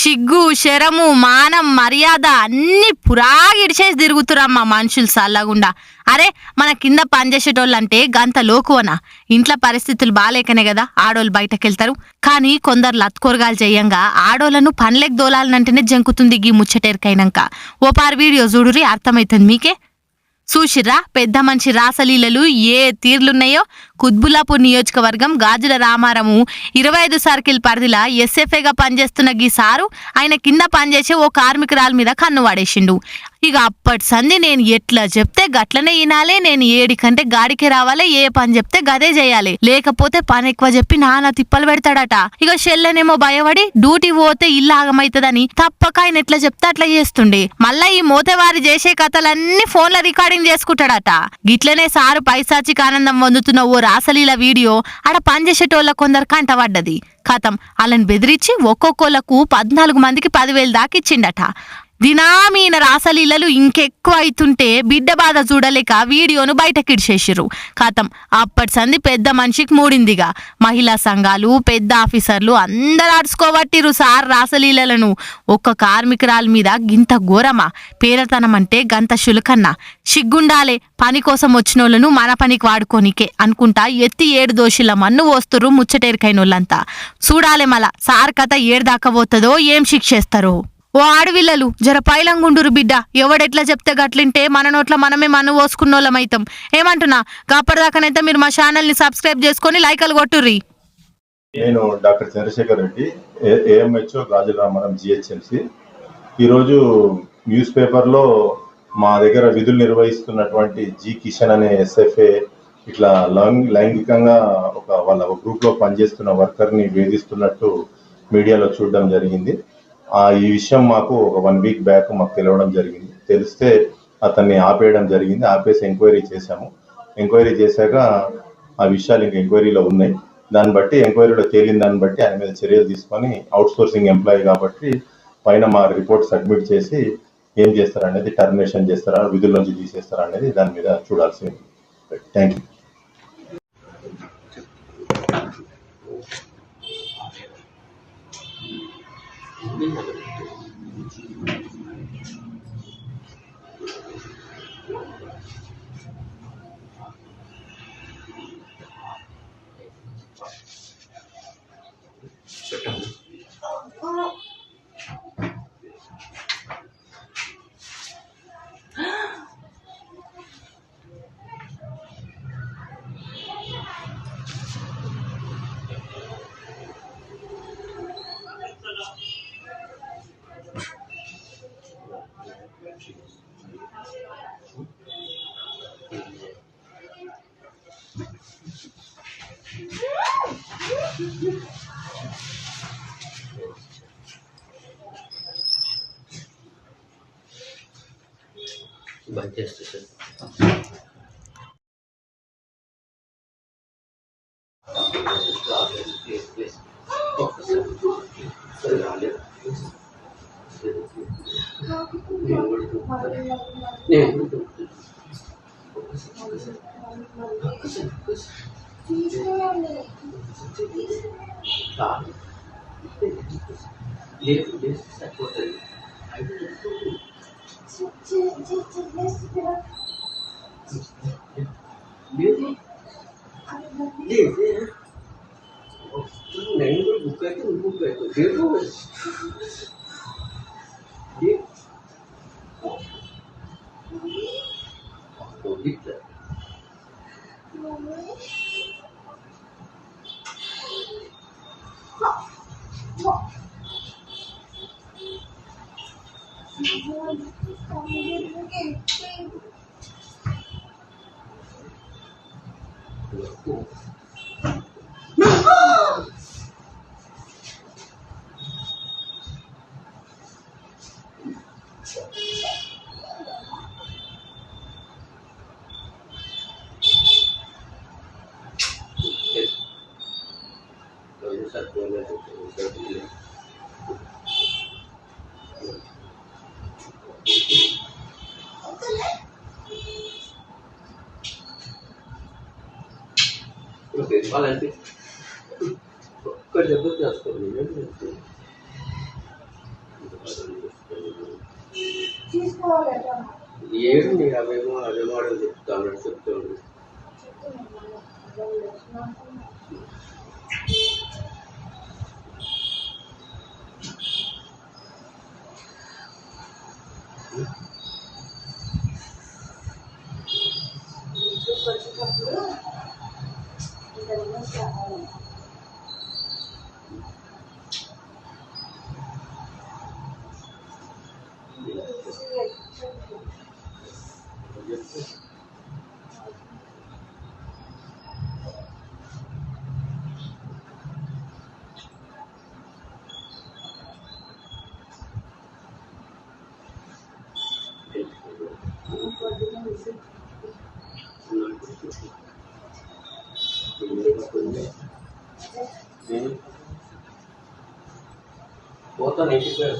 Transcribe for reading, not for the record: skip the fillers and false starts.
సిగ్గు శరము మానం మర్యాద అన్ని పురాగిడిచేసి తిరుగుతురమ్మా మనుషులు సల్లగుండా. అరే మన కింద పనిచేసేటోళ్ళంటే గంత లోకువనా? ఇంట్లో పరిస్థితులు బాలేకనే కదా ఆడోళ్ళు బయటకెళ్తారు. కానీ కొందరు లత్కోరగాలు చెయ్యంగా ఆడోళ్లను పనిలేక దోలాలనంటేనే జంకుతుంది గీ ముచ్చటేరికైనాక. ఓ పారు వీడియో చూడురి, అర్థమైతుంది మీకే. చూసిర్రా పెద్ద మనిషి రాసలీలలు ఏ తీర్లున్నాయో. కుత్బుల్లాపూర్ నియోజకవర్గం గాజుల రామారము 25 సర్కిల్ పరిధిలా ఎస్ఎఫ్ఏగా పనిచేస్తున్న గీ సారు ఆయన కింద పనిచేసే ఓ కార్మికురాల మీద కన్ను వాడేసిండు. ఇక అప్పటి సంది నేను ఎట్లా చెప్తే గట్లనే వినాలే, నేను ఏడికంటే గాడికే రావాలి, ఏ పని చెప్తే గదే చేయాలి, లేకపోతే పని ఎక్కువ చెప్పి నానా తిప్పలు పెడతాడట. ఇక షెల్లనేమో భయపడి డ్యూటీ పోతే ఇల్లు ఆగమైతుందని తప్పక ఆయన ఎట్లా చెప్తే అట్లా చేస్తుండే. మళ్ళా ఈ మోతేవారి చేసే కథలన్నీ ఫోన్ల రికార్డింగ్ చేసుకుంటాడట. గిట్లనే సారు పైశాచిక ఆనందం పొందుతున్న ఓ రాసలీల వీడియో ఆడ పనిచేసేటోళ్ళ కొందరు కంటపడ్డది. కథం వాళ్ళని బెదిరించి ఒక్కొక్కళ్ళకు 14 మందికి 10,000 దాకా ఇచ్చిండట. దినామీన రాసలీలలు ఇంకెక్కువ అవుతుంటే బిడ్డ బాధ చూడలేక వీడియోను బయటకిడిచేసిర్రు. కథం అప్పటి సంది పెద్ద మనిషికి మూడిందిగా. మహిళా సంఘాలు పెద్ద ఆఫీసర్లు అందరు ఆడుచుకోబట్టిరు సార్ రాసలీలలను. ఒక్క కార్మికురాల మీద గింత ఘోరమా? పేరతనం అంటే గంత శులకన్నా? సిగ్గుండాలే, పని కోసం వచ్చినోళ్లను మన పనికి వాడుకోనికే అనుకుంటా ఎత్తి 7 దోషుల మన్ను పోస్తుర్రు ముచ్చటేరికైనోళ్ళంతా. చూడాలే మళ్ళా సార్ కథ ఏడుదాకా పోతుందో, ఏం శిక్షేస్తారో. ఓ ఆడవిల్లలు జర పైలంగుండురు బిడ్డ, ఎవడెట్లా చెప్తే గట్లింటే మన నోట్ల మనమే మన్ను పోసుకున్నోళ్ళమైతాం. ఏమంటున్నా అప్పటిదాకానైతే మీరు మా ఛానల్ని సబ్స్క్రైబ్ చేసుకొని లైకలు కొట్టుర్రి. నేను డాక్టర్ చంద్రశేఖర్ రెడ్డి, ఏఎంహెచ్ఓ గాజుల రామారం జిహెచ్ఎంసి. ఈరోజు న్యూస్ పేపర్లో మా దగ్గర విధులు నిర్వహిస్తున్నటువంటి జి కిషన్ అనే ఎస్ఎఫ్ఏ ఇట్లా లైంగికంగా వాళ్ళ గ్రూప్లో పనిచేస్తున్న వర్కర్ని వేధిస్తున్నట్టు మీడియాలో చూడడం జరిగింది. ఈ విషయం మాకు ఒక 1 వీక్ బ్యాక్ మాకు తెలియడం జరిగింది. తెలిస్తే అతన్ని ఆపేయడం జరిగింది. ఆపేసి ఎంక్వైరీ చేశాము. ఎంక్వైరీ చేశాక ఆ విషయాలు ఇంకా ఎంక్వైరీలో ఉన్నాయి. దాన్ని బట్టి ఎంక్వైరీలో తేలిన దాన్ని బట్టి ఆయన మీద చర్యలు తీసుకొని, అవుట్ సోర్సింగ్ ఎంప్లాయీ కాబట్టి పైన మా రిపోర్ట్ సబ్మిట్ చేసి ఏం చేస్తారనేది, టర్మినేషన్ చేస్తారా, విధుల నుంచి తీసేస్తారా అనేది దాని మీద చూడాల్సింది. Thank you. బంద్ చేస్తే సార్ లేదు సరిపోతుంది. నేను కూడా బుక్ అయితే బుక్ అయితే వాళ్ళంటే ఒక్క దెబ్బ చేస్తారు. ఏడు నీ అవేమో అదే వాడని చెప్తా అన్నట్టు చెప్తాడు. పోతాను ఇంటికి సార్.